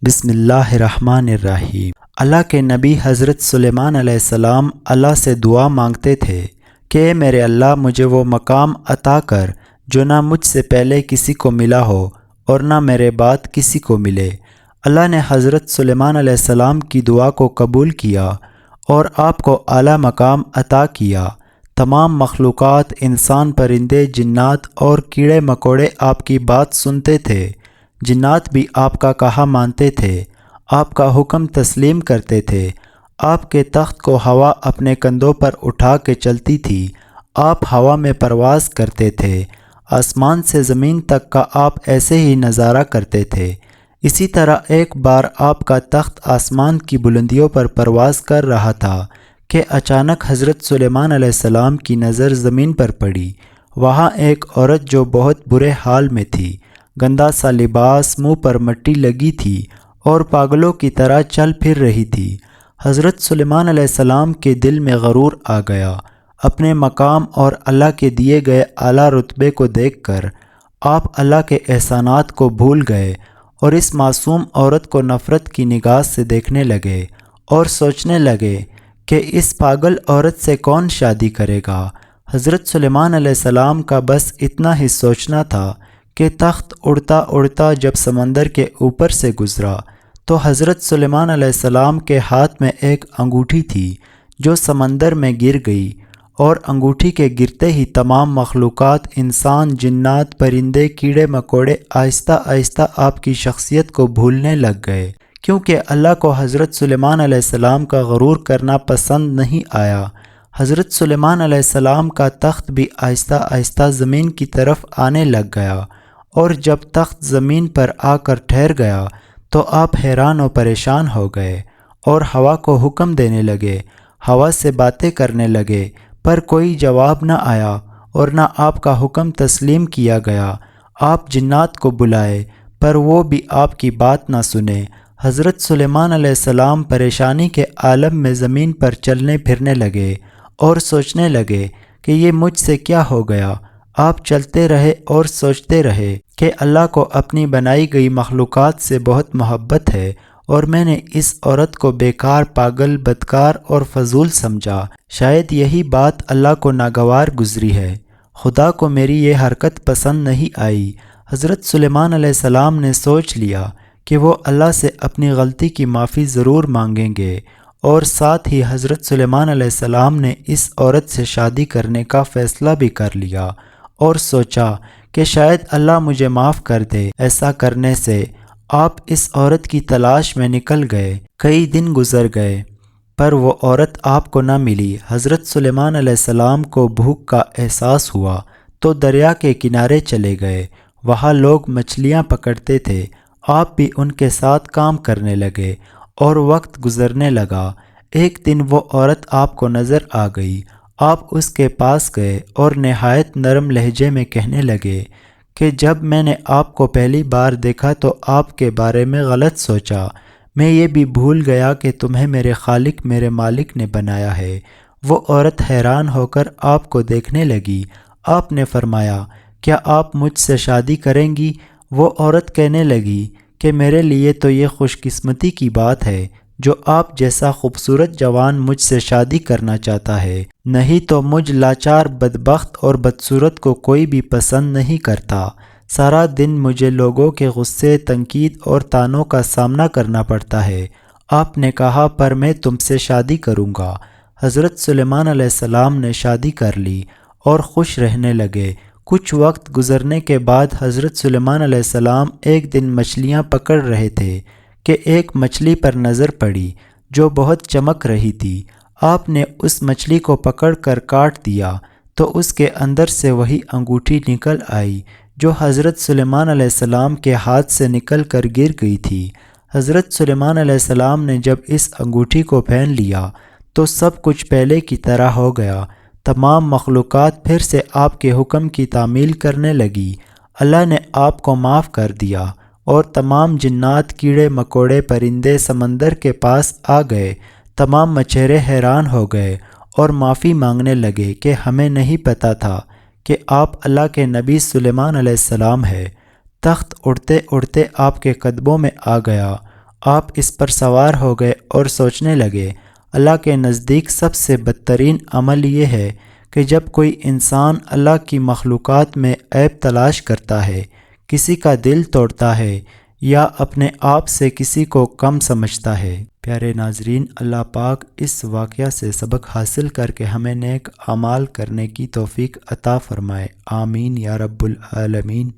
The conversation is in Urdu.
بسم اللہ الرحمن الرحیم۔ اللہ کے نبی حضرت سلیمان علیہ السلام اللہ سے دعا مانگتے تھے کہ اے میرے اللہ مجھے وہ مقام عطا کر جو نہ مجھ سے پہلے کسی کو ملا ہو اور نہ میرے بعد کسی کو ملے۔ اللہ نے حضرت سلیمان علیہ السلام کی دعا کو قبول کیا اور آپ کو اعلیٰ مقام عطا کیا۔ تمام مخلوقات، انسان، پرندے، جنات اور کیڑے مکوڑے آپ کی بات سنتے تھے۔ جنات بھی آپ کا کہا مانتے تھے، آپ کا حکم تسلیم کرتے تھے۔ آپ کے تخت کو ہوا اپنے کندھوں پر اٹھا کے چلتی تھی۔ آپ ہوا میں پرواز کرتے تھے۔ آسمان سے زمین تک کا آپ ایسے ہی نظارہ کرتے تھے۔ اسی طرح ایک بار آپ کا تخت آسمان کی بلندیوں پر پرواز کر رہا تھا کہ اچانک حضرت سلیمان علیہ السلام کی نظر زمین پر پڑی۔ وہاں ایک عورت جو بہت برے حال میں تھی، گندا سا لباس، منہ پر مٹی لگی تھی اور پاگلوں کی طرح چل پھر رہی تھی۔ حضرت سلیمان علیہ السلام کے دل میں غرور آ گیا۔ اپنے مقام اور اللہ کے دیے گئے اعلیٰ رتبے کو دیکھ کر آپ اللہ کے احسانات کو بھول گئے اور اس معصوم عورت کو نفرت کی نگاہ سے دیکھنے لگے اور سوچنے لگے کہ اس پاگل عورت سے کون شادی کرے گا۔ حضرت سلیمان علیہ السلام کا بس اتنا ہی سوچنا تھا کہ تخت اڑتا اڑتا جب سمندر کے اوپر سے گزرا تو حضرت سلیمان علیہ السلام کے ہاتھ میں ایک انگوٹھی تھی جو سمندر میں گر گئی، اور انگوٹھی کے گرتے ہی تمام مخلوقات، انسان، جنات، پرندے، کیڑے مکوڑے آہستہ آہستہ آپ کی شخصیت کو بھولنے لگ گئے، کیونکہ اللہ کو حضرت سلیمان علیہ السلام کا غرور کرنا پسند نہیں آیا۔ حضرت سلیمان علیہ السلام کا تخت بھی آہستہ آہستہ زمین کی طرف آنے لگ گیا، اور جب تخت زمین پر آ کر ٹھہر گیا تو آپ حیران و پریشان ہو گئے اور ہوا کو حکم دینے لگے، ہوا سے باتیں کرنے لگے، پر کوئی جواب نہ آیا اور نہ آپ کا حکم تسلیم کیا گیا۔ آپ جنات کو بلائے پر وہ بھی آپ کی بات نہ سنے۔ حضرت سلیمان علیہ السلام پریشانی کے عالم میں زمین پر چلنے پھرنے لگے اور سوچنے لگے کہ یہ مجھ سے کیا ہو گیا۔ آپ چلتے رہے اور سوچتے رہے کہ اللہ کو اپنی بنائی گئی مخلوقات سے بہت محبت ہے اور میں نے اس عورت کو بیکار، پاگل، بدکار اور فضول سمجھا۔ شاید یہی بات اللہ کو ناگوار گزری ہے۔ خدا کو میری یہ حرکت پسند نہیں آئی۔ حضرت سلیمان علیہ السلام نے سوچ لیا کہ وہ اللہ سے اپنی غلطی کی معافی ضرور مانگیں گے، اور ساتھ ہی حضرت سلیمان علیہ السلام نے اس عورت سے شادی کرنے کا فیصلہ بھی کر لیا اور سوچا کہ شاید اللہ مجھے معاف کر دے۔ ایسا کرنے سے آپ اس عورت کی تلاش میں نکل گئے۔ کئی دن گزر گئے پر وہ عورت آپ کو نہ ملی۔ حضرت سلیمان علیہ السلام کو بھوک کا احساس ہوا تو دریا کے کنارے چلے گئے۔ وہاں لوگ مچھلیاں پکڑتے تھے، آپ بھی ان کے ساتھ کام کرنے لگے اور وقت گزرنے لگا۔ ایک دن وہ عورت آپ کو نظر آ گئی۔ آپ اس کے پاس گئے اور نہایت نرم لہجے میں کہنے لگے کہ جب میں نے آپ کو پہلی بار دیکھا تو آپ کے بارے میں غلط سوچا۔ میں یہ بھی بھول گیا کہ تمہیں میرے خالق، میرے مالک نے بنایا ہے۔ وہ عورت حیران ہو کر آپ کو دیکھنے لگی۔ آپ نے فرمایا، کیا آپ مجھ سے شادی کریں گی؟ وہ عورت کہنے لگی کہ میرے لیے تو یہ خوش قسمتی کی بات ہے جو آپ جیسا خوبصورت جوان مجھ سے شادی کرنا چاہتا ہے، نہیں تو مجھ لاچار، بدبخت اور بدصورت کو کوئی بھی پسند نہیں کرتا۔ سارا دن مجھے لوگوں کے غصے، تنقید اور طعنوں کا سامنا کرنا پڑتا ہے۔ آپ نے کہا، پر میں تم سے شادی کروں گا۔ حضرت سلیمان علیہ السلام نے شادی کر لی اور خوش رہنے لگے۔ کچھ وقت گزرنے کے بعد حضرت سلیمان علیہ السلام ایک دن مچھلیاں پکڑ رہے تھے کہ ایک مچھلی پر نظر پڑی جو بہت چمک رہی تھی۔ آپ نے اس مچھلی کو پکڑ کر کاٹ دیا تو اس کے اندر سے وہی انگوٹھی نکل آئی جو حضرت سلیمان علیہ السلام کے ہاتھ سے نکل کر گر گئی تھی۔ حضرت سلیمان علیہ السلام نے جب اس انگوٹھی کو پہن لیا تو سب کچھ پہلے کی طرح ہو گیا۔ تمام مخلوقات پھر سے آپ کے حکم کی تعمیل کرنے لگی۔ اللہ نے آپ کو معاف کر دیا اور تمام جنات، کیڑے مکوڑے، پرندے سمندر کے پاس آ گئے۔ تمام مچھیرے حیران ہو گئے اور معافی مانگنے لگے کہ ہمیں نہیں پتہ تھا کہ آپ اللہ کے نبی سلیمان علیہ السلام ہے۔ تخت اڑتے اڑتے آپ کے قدموں میں آ گیا آپ اس پر سوار ہو گئے اور سوچنے لگے، اللہ کے نزدیک سب سے بدترین عمل یہ ہے کہ جب کوئی انسان اللہ کی مخلوقات میں عیب تلاش کرتا ہے، کسی کا دل توڑتا ہے یا اپنے آپ سے کسی کو کم سمجھتا ہے۔ پیارے ناظرین، اللہ پاک اس واقعہ سے سبق حاصل کر کے ہمیں نیک اعمال کرنے کی توفیق عطا فرمائے۔ آمین یا رب العالمین۔